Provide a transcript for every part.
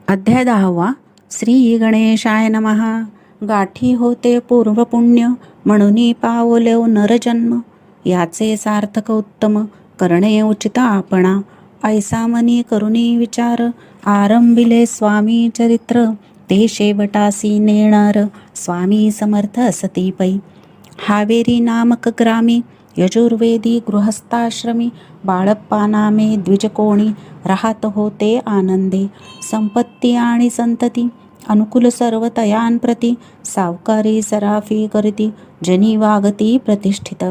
अध्याय 10वा. श्री गणेशाय नमः. गाठी होते पूर्वपुण्य, म्हणून पावलो नरजन्म. याचे सार्थक उत्तम, करणे उचित आपणा. ऐसा मनी करुणी विचार, आरंभिले स्वामी चरित्र. ते शेवटासी नेणार, स्वामी समर्थ असती पै. हावेरी नामक ग्रामी, यजुर्वेदी गृहस्थाश्रमी. बाळप्पा नामे द्विजकोणी, राहत होते आनंदे. संपत्ती आणि संतती, अनुकूल सर्व तयांप्रती. सावकारी सराफी करती, जनी वागती प्रतिष्ठित.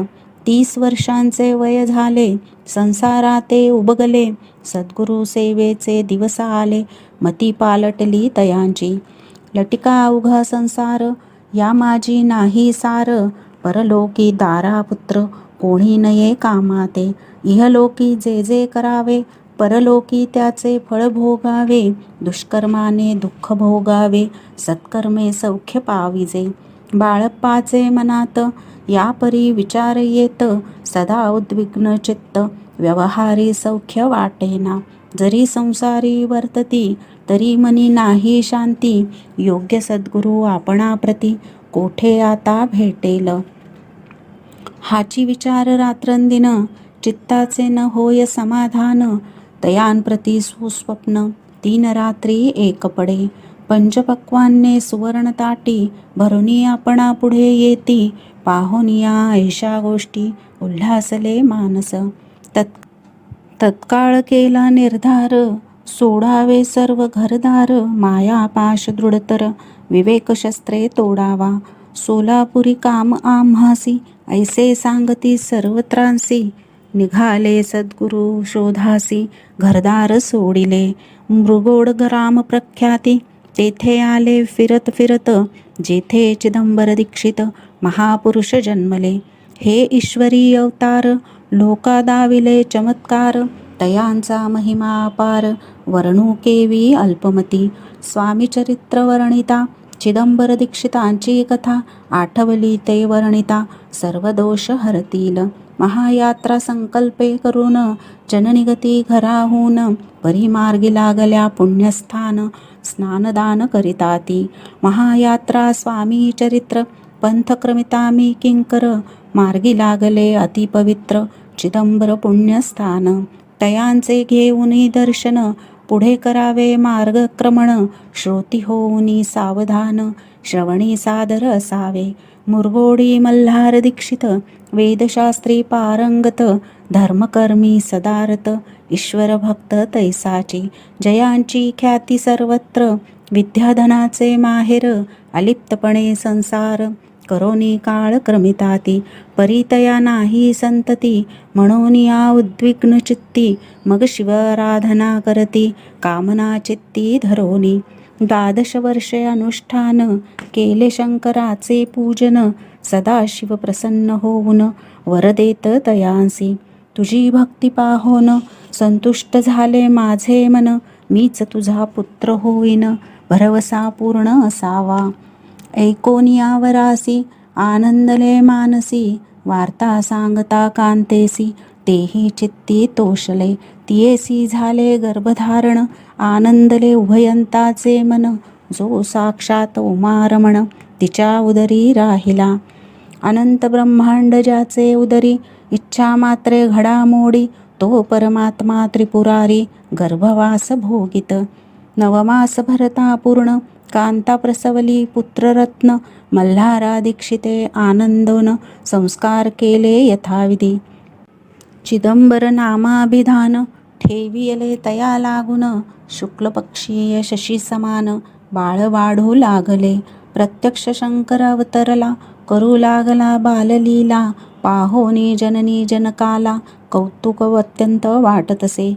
30 वर्षांचे वय झाले, संसाराते उबगले. सद्गुरु सेवेचे दिवस आले, मती पालटली तयांची. लटिका अवघा संसार, या माझी नाही सार. परलोकी दारापुत्र, कोणी नये कामाते. इहलोकी जे जे करावे, परलोकी त्याचे फळ भोगावे. दुष्कर्माने दुःख भोगावे, सत्कर्मे सौख्य पाविजे. बाळप्पाचे मनात यापरी विचार येत, सदा उद्विग्न चित्त. व्यवहारी सौख्य वाटेना, जरी संसारी वर्तती. तरी मनी नाही शांती, योग्य सद्गुरु आपणाप्रती. कोठे आता भेटेल, हाची विचार रात्रंदिन. चित्ताचे न होय समाधान, तयांप्रती सुस्वप्न. 3 रात्री एक पडे, पंचपक्वान्ने सुवर्ण ताटी. भरुनी आपणा पुढे येती, पाहुनिया ऐशा गोष्टी. उल्हासले मानस, तत्काळ केला निर्धार. सोडावे सर्व घरदार, माया पाश दृढतर. विवेक शस्त्रे तोडावा, सोलापुरी काम आम्हासी. ऐसे सांगती सर्वत्रांसी, निघाले सद्गुरु शोधासी. घरदार सोडिले, मृगोड ग्राम प्रख्याती. तेथे आले फिरत फिरत, जेथे चिदंबर दीक्षित. महापुरुष जन्मले, हे ईश्वरी अवतार. लोका दाविले चमत्कार, तयांचा महिमा अपार. वर्णू केवी अल्पमती, स्वामी चरित्र वर्णिता. चिदंबर दीक्षितांची कथा, आठवली ते वर्णिता. सर्व दोष हरतील, महायात्रा संकल्पे करून. जननिगती घराहून, परिमार्गी लागल्या पुण्यस्थान. स्नानदान करिताती, महायात्रा स्वामी चरित्र. पंथक्रमिता मी किंकर, मार्गी लागले अतिपवित्र. चिदंबर पुण्यस्थान, तयांचे घेऊनी दर्शन. पुढे करावे मार्गक्रमण, श्रोती होऊनी सावधान. श्रवणी सादर असावे, मुरगोडी मल्हार दीक्षित. वेदशास्त्री पारंगत, धर्मकर्मी सदारत. ईश्वर भक्त तैसाची, जयांची ख्याती सर्वत्र. विद्याधनाचे माहेर, अलिप्तपणे संसार. करोनी काळ क्रमिताती, परितया नाही संतती. म्हणून या उद्विग्न चित्ती, मग शिवाराधना करती. कामना चित्ती धरोनी, 12 वर्षे अनुष्ठान. केले शंकराचे पूजन, सदाशिव प्रसन्न होऊन. वर देत तयांसी, तुझी भक्ती पाहोन. संतुष्ट झाले माझे मन, मीच तुझा पुत्र होईन. भरवसा पूर्ण असावा, ऐकोनिया वरासी. आनंदले मानसी, वार्ता सांगता कांतेसी. तेही चित्ती तोषले, तियेसी झाले गर्भधारण. आनंदले उभयंताचे मन, जो साक्षात उमारमण. तिच्या उदरी राहिला, अनंत ब्रह्मांड ज्याचे उदरी. इच्छा मात्रे घडामोडी, तो परमात्मा त्रिपुरारी. गर्भवास भोगित, 9 मास भरता पूर्ण. कांता प्रसवली पुत्ररत्न. मल्हारा दीक्षिते आनंदोन, संस्कार केले यथाविधी. चिदंबर नामाभिधान, ठेवियले तया लागून. शुक्ल पक्षीय शशी समान, बाळ वाढू लागले. प्रत्यक्ष शंकर अवतरला, करू लागला बाललीला. पाहोनी जननी जनकाला, कौतुक अत्यंत वाटतसे.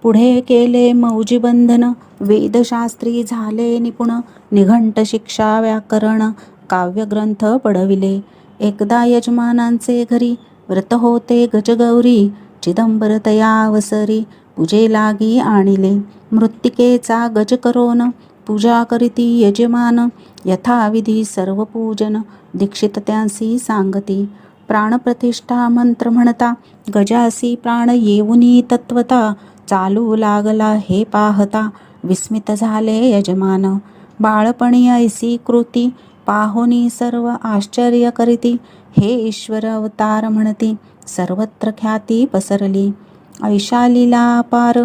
पुढे केले मौजी बंधन, वेदशास्त्री झाले निपुण. निघंट शिक्षा व्याकरण, काव्यग्रंथ पडविले. एकदा यजमानांचे घरी, व्रत होते गजगौरी. चिदंबर तया अवसरी, पूजे लागी आणिले. मृत्तिकेचा गज करोन, पूजा करीती यजमान. यथाविधी सर्व पूजन, दीक्षित त्यांसी सांगती. प्राणप्रतिष्ठा मंत्र म्हणता, गजासी प्राण येऊनी तत्वता. चालू लागला हे पाहता, विस्मित झाले यजमान. बाळपणी ऐसी कृती पाहोनी सर्व आश्चर्य करीती. हे ईश्वर अवतार म्हणती सर्वत्र ख्याती पसरली. ऐशा लीला अपार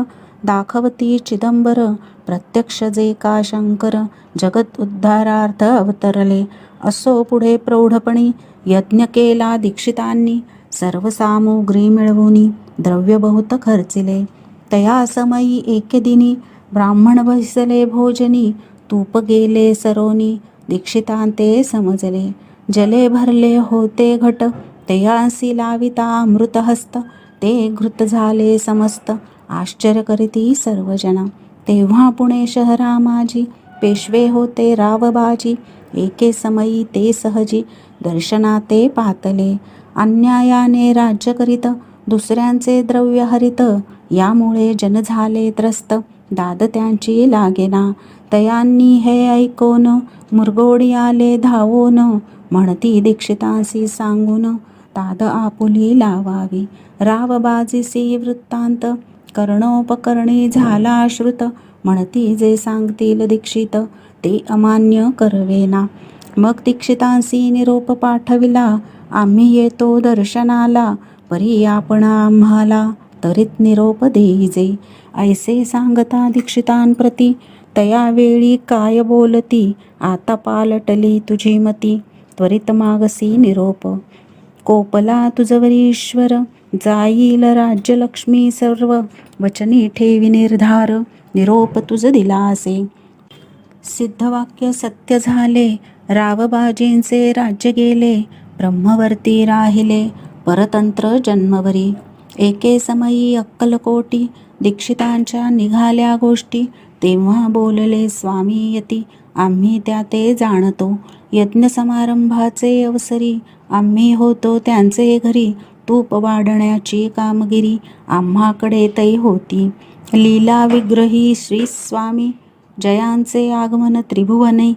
दाखवती चिदंबर. प्रत्यक्ष जे का शंकर जगत उद्धारार्थ अवतरले. असो पुढे प्रौढपणी यज्ञ केला दीक्षितांनी. सर्व सामुग्री मिळवूनी द्रव्य बहुत खर्चिले. तया समयी एके दिनी ब्राह्मण बसले भोजनी. तूप गेले सरोनी दीक्षितांते समजले. जले भरले होते घट तयांसी लाविता अमृतहस्त. ते घृत झाले समस्त आश्चर्य करीती सर्वजन. तेव्हा पुणे शहरा माझी पेशवे होते रावबाजी. एके समयी ते सहजी दर्शनाते पातले. अन्यायाने राज्य करीत दुसऱ्यांचे द्रव्य हरित. यामुळे जन झाले त्रस्त दाद त्यांची लागेना. तयांनी हे ऐकोन मुरगोडी आले धावोन. म्हणती दीक्षितांसी सांगून दाद आपुली लावावी. रावबाजीसी वृत्तांत कर्णोपकर्णी झाला श्रुत. म्हणती जे सांगतील दीक्षित ते अमान्य करवेना. मग दीक्षितांसी निरोप पाठविला. आम्ही येतो दर्शनाला. परी आपण आम्हाला तरीत निरोप देईजे. ऐसे सांगता दीक्षितांप्रती तयावेळी काय बोलती. आता पालटली तुझी मती त्वरित मागसी निरोप. कोपला तुझवरीश्वर जाईल राज्यलक्ष्मी सर्व. वचनी ठेवी निर्धार निरोप तुझ दिलासे. सिद्धवाक्य सत्य झाले रावबाजींचे राज्य गेले. ब्रह्मवर्ती राहिले परतंत्र जन्मवरी. एके समयी अक्कलकोटी दीक्षितांच्या निघाल्या गोष्टी. तेव्हा बोलले स्वामी यती आम्ही त्या ते जाणतो. यज्ञ समारंभाचे अवसरी आम्ही होतो त्यांचे घरी. तूप वाढण्याची कामगिरी आम्हाकडे तै होती. लीला विग्रही श्री स्वामी जयांचे आगमन त्रिभुवने.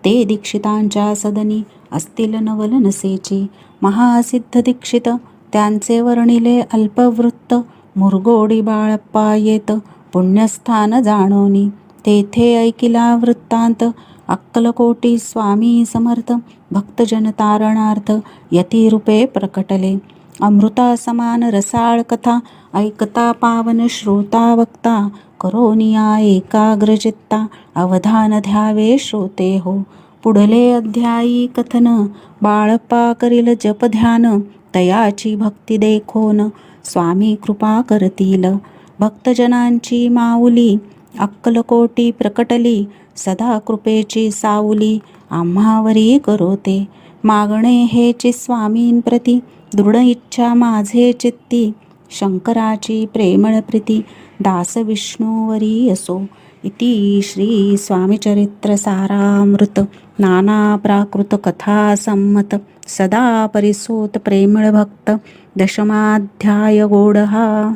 ते दीक्षितांच्या सदनी असतील नवल नसेची. महासिद्ध दीक्षित त्यांचे वर्णिले अल्पवृत्त. मुरगोडी बाळप्पा येत पुण्यस्थान जाणोनी. तेथे ऐकिला वृत्तांत अक्कलकोटी स्वामी समर्थ. भक्तजन तारणार्थ यतिरूपे प्रकटले. अमृता समान रसाळ कथा ऐकता पावन श्रोता वक्ता. करोनिया एकाग्रचित्ता अवधान ध्यावे श्रोते हो. पुढले अध्यायी कथन बाळप्पा करील जप ध्यान. तयाची भक्ती देखोन स्वामी कृपा करतील. भक्तजनांची माऊली अक्कलकोटी प्रकटली. सदा कृपेची सावली आम्हावरी करोते. मागणे हेची स्वामींप्रती दृढ इच्छा माझे चित्ती. शंकराची प्रेमळ प्रीती दास विष्णूवरी असो. इति श्री स्वामीचरित्र सारामृत नाना प्राकृत कथा संमत. सदा परिसोत प्रेमळ भक्त दशमाध्याय गोडहा.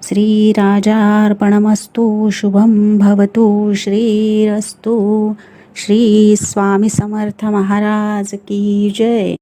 श्रीराजार्पणमस्तु. शुभं भवतु. श्रीरस्तु. श्री स्वामी समर्थ महाराज की जय.